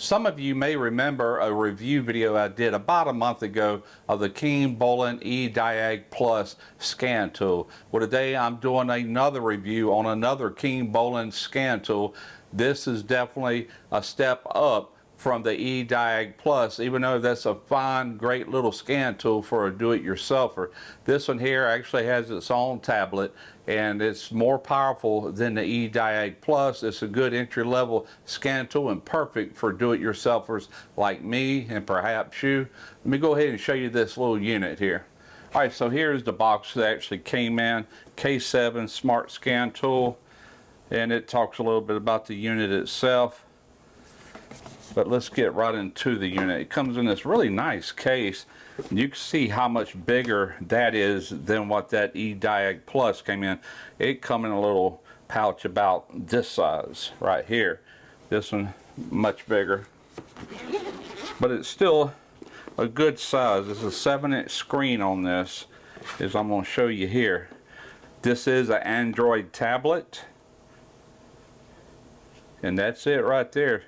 Some of you may remember a review video I did about a month ago of the Kingbolen eDiag Plus scan tool. Well, today I'm doing another review on another Kingbolen scan tool. This is definitely a step up from the eDiag Plus, even though that's a fine, great little scan tool for a do-it-yourselfer. This one here actually has its own tablet, and it's more powerful than the eDiag Plus. It's a good entry-level scan tool and perfect for do-it-yourselfers like me and perhaps you. Let me go ahead and show you this little unit here. All right, so here's the box that actually came in. K7 Smart Scan Tool, and it talks a little bit about the unit itself. But let's get right into the unit. It comes in this really nice case. You can see how much bigger that is than what that eDiag Plus came in. It come in a little pouch about this size right here. This one much bigger, but it's still a good size. There's a 7-inch screen on this, as I'm going to show you here. This is an Android tablet, and that's it right there.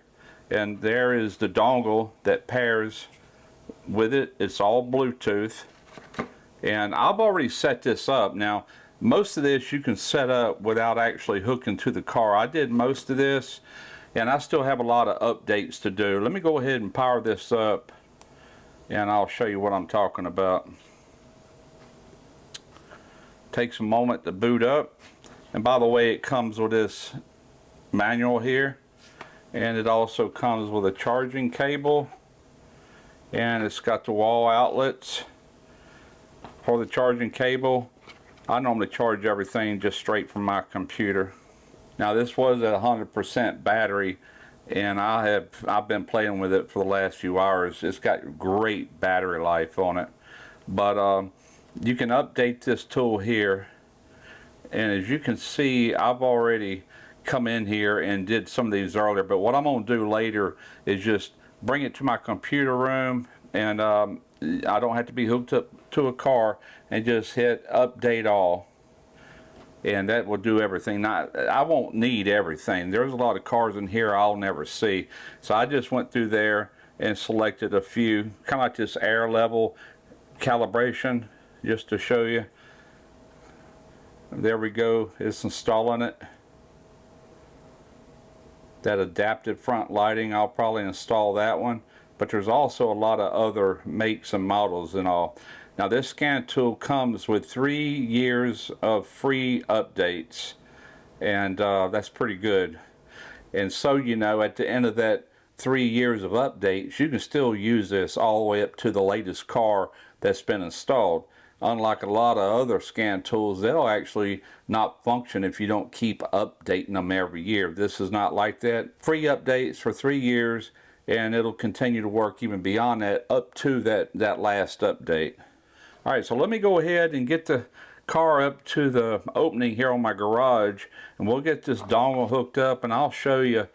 And there is the dongle that pairs with it. It's all Bluetooth, and I've already set this up. Now, most of this you can set up without actually hooking to the car. I did most of this, and I still have a lot of updates to do. Let me go ahead and power this up, and I'll show you what I'm talking about. Takes a moment to boot up, and by the way, it comes with this manual here. And it also comes with a charging cable, and it's got the wall outlets for the charging cable. I normally charge everything just straight from my computer. Now, this was at 100% battery, and I've been playing with it for the last few hours. It's got great battery life on it. But you can update this tool here, and as you can see, I've already come in here and did some of these earlier, but what I'm going to do later is just bring it to my computer room, and I don't have to be hooked up to a car, and just hit update all, and that will do everything. Now, I won't need everything. There's a lot of cars in here I'll never see, so I just went through there and selected a few, kind of like this air level calibration, just to show you. There we go, it's installing it. That adaptive front lighting, I'll probably install that one, but there's also a lot of other makes and models and all. Now, this scan tool comes with 3 years of free updates, and that's pretty good. And so, you know, at the end of that 3 years of updates, you can still use this all the way up to the latest car that's been installed. Unlike a lot of other scan tools, they'll actually not function if you don't keep updating them every year. This is not like that. Free updates for 3 years, and it'll continue to work even beyond that, up to that last update. All right, so let me go ahead and get the car up to the opening here on my garage, and we'll get this dongle hooked up, and I'll show you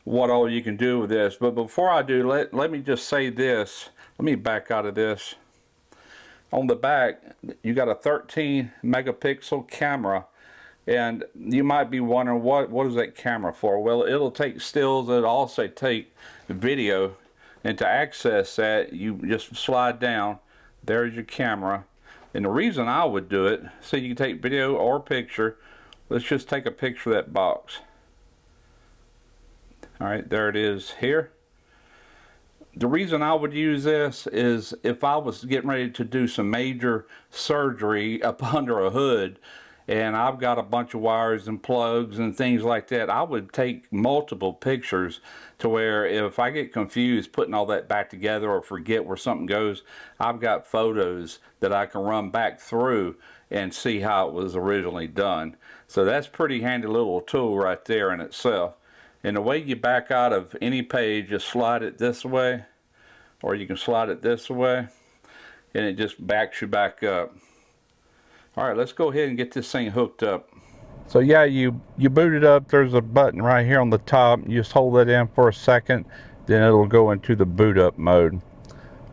what all you can do with this. But before I do, let me just say this. Let me back out of this. On the back, you got a 13 megapixel camera, and you might be wondering what is that camera for? Well, it'll take stills, it'll also take video, and to access that, you just slide down. There's your camera, and the reason I would do it, so you can take video or picture. Let's just take a picture of that box. All right, there it is here. The reason I would use this is if I was getting ready to do some major surgery up under a hood, and I've got a bunch of wires and plugs and things like that, I would take multiple pictures to where if I get confused putting all that back together or forget where something goes, I've got photos that I can run back through and see how it was originally done. So that's a pretty handy little tool right there in itself. And the way you back out of any page, just slide it this way, or you can slide it this way, and it just backs you back up. All right, let's go ahead and get this thing hooked up. So yeah, you boot it up. There's a button right here on the top. You just hold that in for a second, then it'll go into the boot up mode.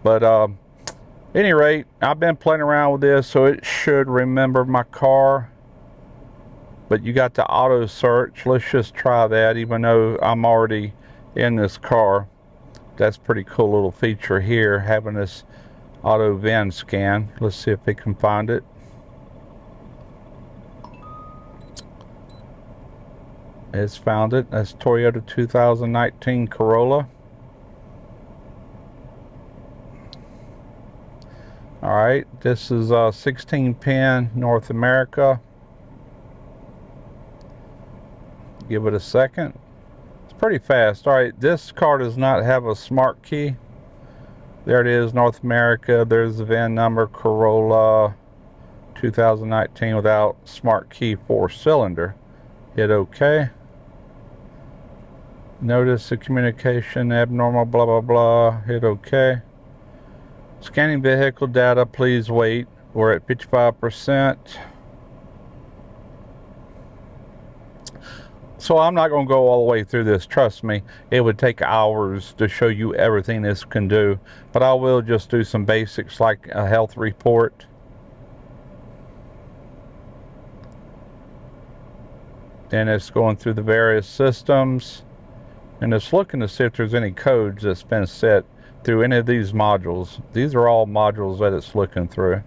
But at any rate, I've been playing around with this, so it should remember my car. But you got the auto search. Let's just try that, even though I'm already in this car. That's pretty cool little feature here, having this auto VIN scan. Let's see if they can find it. It's found it. That's Toyota 2019 Corolla. Alright, this is 16 pin North America. Give it a second. It's pretty fast. Alright, this car does not have a smart key. There it is, North America. There's the VIN number, Corolla 2019 without smart key, 4-cylinder. Hit OK. Notice the communication abnormal, blah blah blah. Hit OK. Scanning vehicle data, please wait. We're at 55%. So I'm not going to go all the way through this. Trust me, it would take hours to show you everything this can do. But I will just do some basics like a health report. And it's going through the various systems. And it's looking to see if there's any codes that's been set through any of these modules. These are all modules that it's looking through.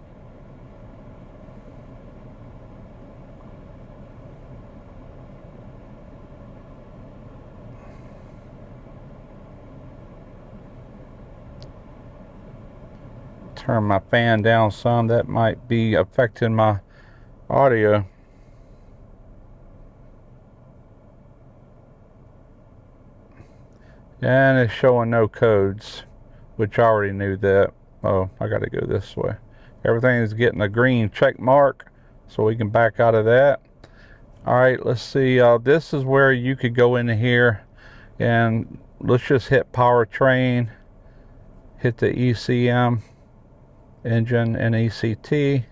Turn my fan down some. That might be affecting my audio. And it's showing no codes, which I already knew that. Oh, I got to go this way. Everything is getting a green check mark, so we can back out of that. All right, let's see. This is where you could go in here, and let's just hit powertrain, hit the ECM, engine, and ECT.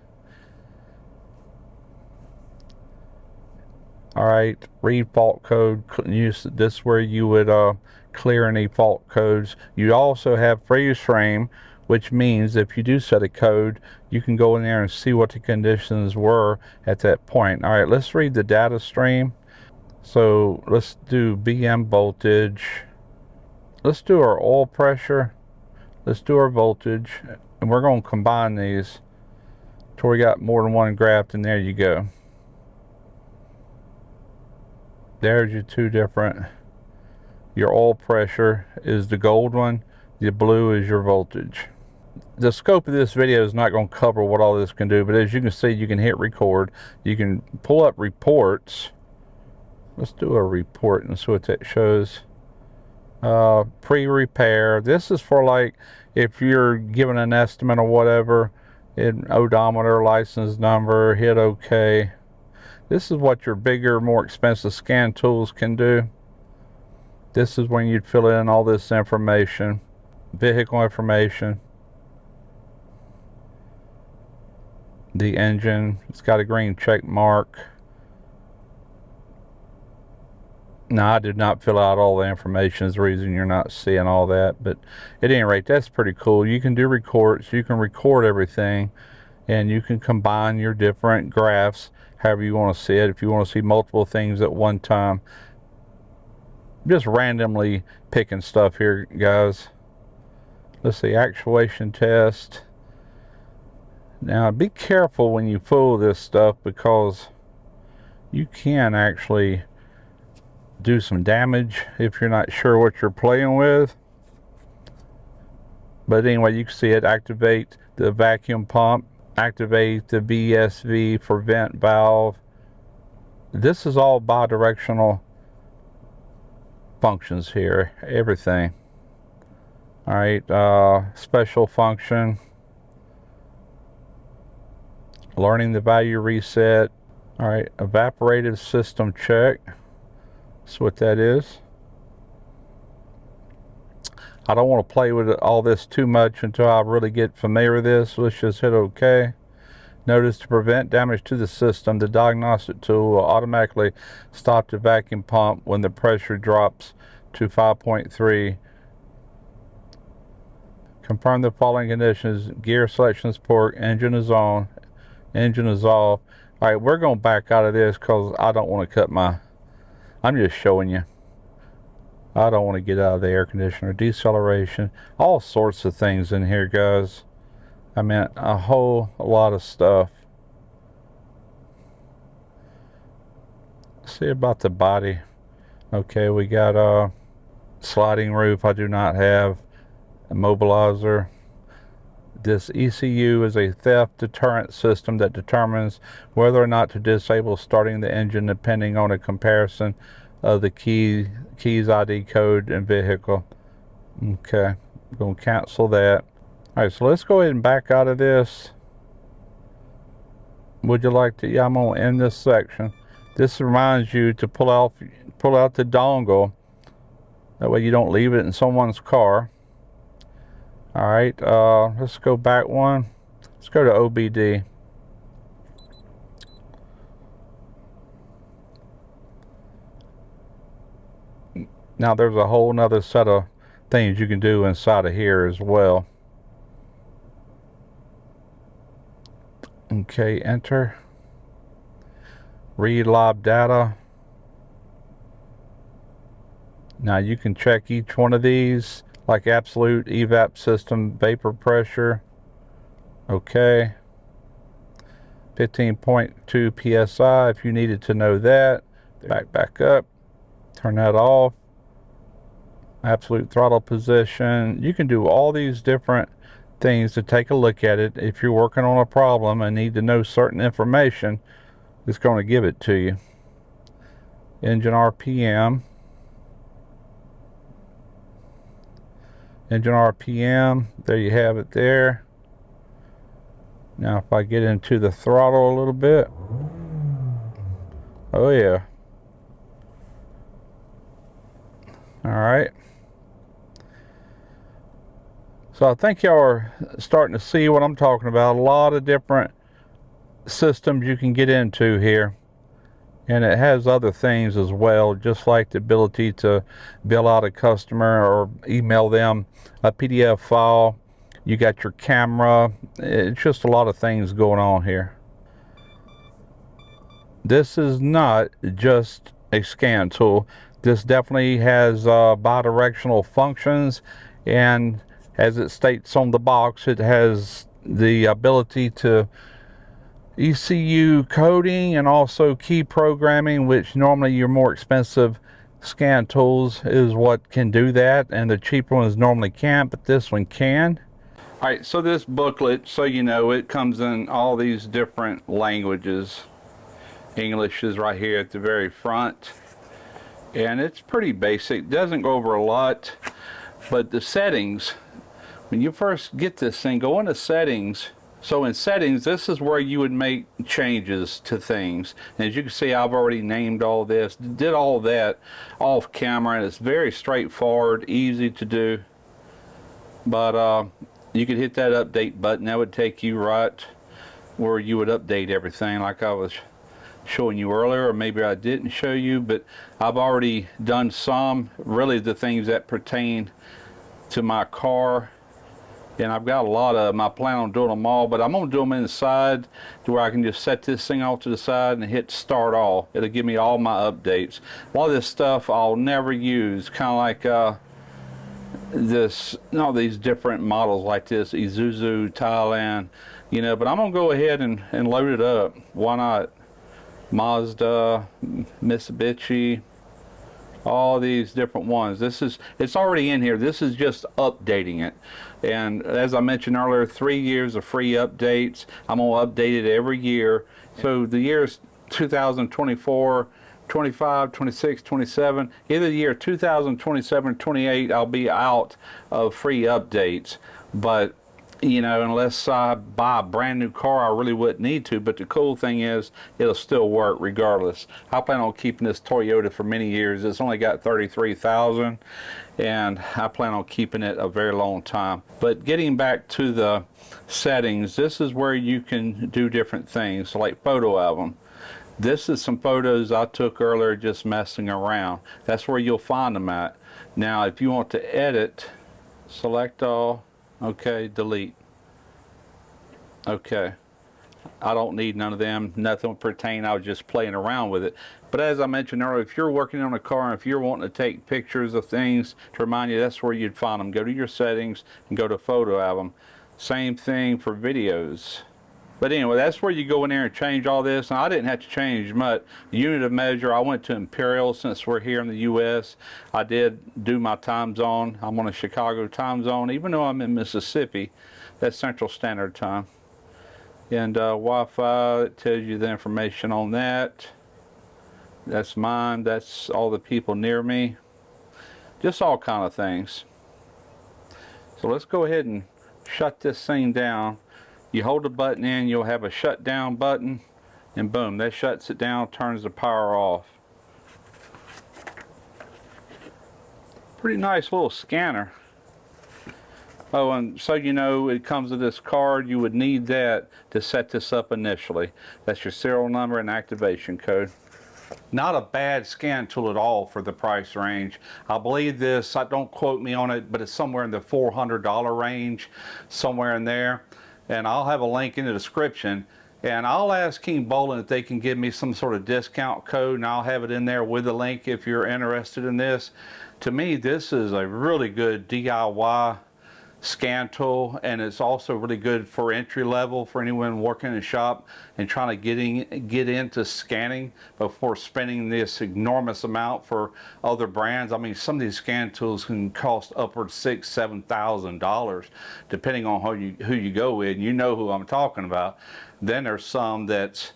All right, read fault code. Use this where you would clear any fault codes. You also have freeze frame, which means if you do set a code, you can go in there and see what the conditions were at that point. All right, let's read the data stream. So let's do BM voltage. Let's do our oil pressure. Let's do our voltage, and we're going to combine these till we got more than one graph, and there you go. There's your two different. Your oil pressure is the gold one, the blue is your voltage. The scope of this video is not going to cover what all this can do, but as you can see, you can hit record. You can pull up reports. Let's do a report and see what that shows. Pre-repair. This is for like if you're given an estimate or whatever, an odometer, license number, hit OK. This is what your bigger, more expensive scan tools can do. This is when you'd fill in all this information, vehicle information, the engine. It's got a green check mark. Now, I did not fill out all the information. Is the reason you're not seeing all that. But at any rate, that's pretty cool. You can do records. You can record everything, and you can combine your different graphs however you want to see it. If you want to see multiple things at one time. Just randomly picking stuff here, guys. Let's see, actuation test. Now, be careful when you fool this stuff, because you can actually do some damage if you're not sure what you're playing with. But anyway, you can see it. Activate the vacuum pump, activate the VSV for vent valve. This is all bidirectional functions here, everything. All right, special function, learning the value reset. All right, evaporative system check. That's what that is. I don't want to play with all this too much until I really get familiar with this. Let's just hit OK. Notice to prevent damage to the system, the diagnostic tool will automatically stop the vacuum pump when the pressure drops to 5.3. Confirm the following conditions: gear selection support, engine is on, engine is off. All right, we're going to back out of this because I don't want to cut my, I'm just showing you. I don't want to get out of the air conditioner. Deceleration, all sorts of things in here, guys. I mean, a whole lot of stuff. See about the body. Okay, we got a sliding roof. I do not have a mobilizer. This ECU is a theft deterrent system that determines whether or not to disable starting the engine depending on a comparison of the keys ID code and vehicle. Okay, I'm going to cancel that. Alright, so let's go ahead and back out of this. Would you like to? Yeah, I'm going to end this section. This reminds you to pull out the dongle. That way you don't leave it in someone's car. Alright, let's go back one. Let's go to OBD. Now there's a whole nother set of things you can do inside of here as well. Okay, enter. Read live data. Now you can check each one of these, like absolute evap system, vapor pressure. Okay. 15.2 psi if you needed to know that. Back up. Turn that off. Absolute throttle position. You can do all these different things to take a look at it. If you're working on a problem and need to know certain information, it's going to give it to you. Engine RPM. Engine RPM, there you have it there. Now if I get into the throttle a little bit, oh yeah. Alright. So I think y'all are starting to see what I'm talking about. A lot of different systems you can get into here. And it has other things as well, just like the ability to bill out a customer or email them a PDF file. You got your camera. It's just a lot of things going on here. This is not just a scan tool. This definitely has bidirectional functions, and as it states on the box, it has the ability to ECU coding and also key programming, which normally your more expensive scan tools is what can do that, and the cheaper ones normally can't, but this one can. Alright, so this booklet, so you know, it comes in all these different languages. English is right here at the very front, and it's pretty basic. Doesn't go over a lot, but the settings, when you first get this thing, go into settings. So in settings, this is where you would make changes to things. And as you can see, I've already named all this, did all that off camera, and it's very straightforward, easy to do. But you could hit that update button. That would take you right where you would update everything like I was showing you earlier, or maybe I didn't show you, but I've already done some, really the things that pertain to my car. And I've got a lot of them. I plan on doing them all, but I'm going to do them inside to where I can just set this thing off to the side and hit start all. It'll give me all my updates. A lot of this stuff I'll never use, kind of like all these different models like this, Isuzu, Thailand, you know, but I'm going to go ahead and load it up. Why not? Mazda, Mitsubishi, all these different ones. It's already in here. This is just updating it. And as I mentioned earlier, 3 years of free updates. I'm going to update it every year. So the years 2024, 25, 26, 27, either the year 2027 or 28, I'll be out of free updates. But you know, unless I buy a brand new car, I really wouldn't need to. But the cool thing is, it'll still work regardless. I plan on keeping this Toyota for many years. It's only got 33,000, and I plan on keeping it a very long time. But getting back to the settings, this is where you can do different things, like photo album. This is some photos I took earlier just messing around. That's where you'll find them at. Now, if you want to edit, select all. Okay, delete. Okay. I don't need none of them. Nothing would pertain. I was just playing around with it. But as I mentioned earlier, if you're working on a car and if you're wanting to take pictures of things to remind you, that's where you'd find them. Go to your settings and go to photo album. Same thing for videos. But anyway, that's where you go in there and change all this. And I didn't have to change much. Unit of measure, I went to Imperial since we're here in the U.S. I did do my time zone. I'm on a Chicago time zone, even though I'm in Mississippi. That's Central Standard Time. And Wi-Fi, it tells you the information on that. That's mine. That's all the people near me. Just all kind of things. So let's go ahead and shut this thing down. You hold the button in, you'll have a shutdown button, and boom, that shuts it down, turns the power off. Pretty nice little scanner. Oh, and so you know, it comes with this card. You would need that to set this up initially. That's your serial number and activation code. Not a bad scan tool at all for the price range. I believe this, don't quote me on it, but it's somewhere in the $400 range, somewhere in there. And I'll have a link in the description. And I'll ask Kingbolen if they can give me some sort of discount code, and I'll have it in there with the link if you're interested in this. To me, this is a really good DIY scan tool, and it's also really good for entry level for anyone working in a shop and trying to get into scanning before spending this enormous amount for other brands. I mean, some of these scan tools can cost upwards $6,000-$7,000 depending on who you go with, and you know who I'm talking about. Then there's some that's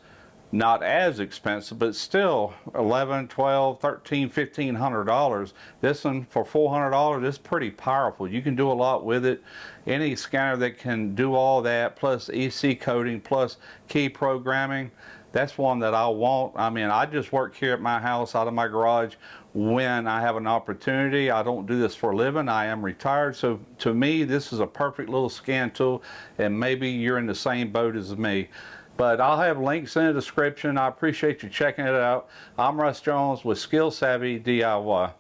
not as expensive, but still $1,100, $1,200, $1,300, $1,500. This one for $400 is pretty powerful. You can do a lot with it. Any scanner that can do all that, plus EC coding, plus key programming, that's one that I want. I mean, I just work here at my house, out of my garage, when I have an opportunity. I don't do this for a living. I am retired. So to me, this is a perfect little scan tool, and maybe you're in the same boat as me. But I'll have links in the description. I appreciate you checking it out. I'm Russ Jones with Skill Savvy DIY.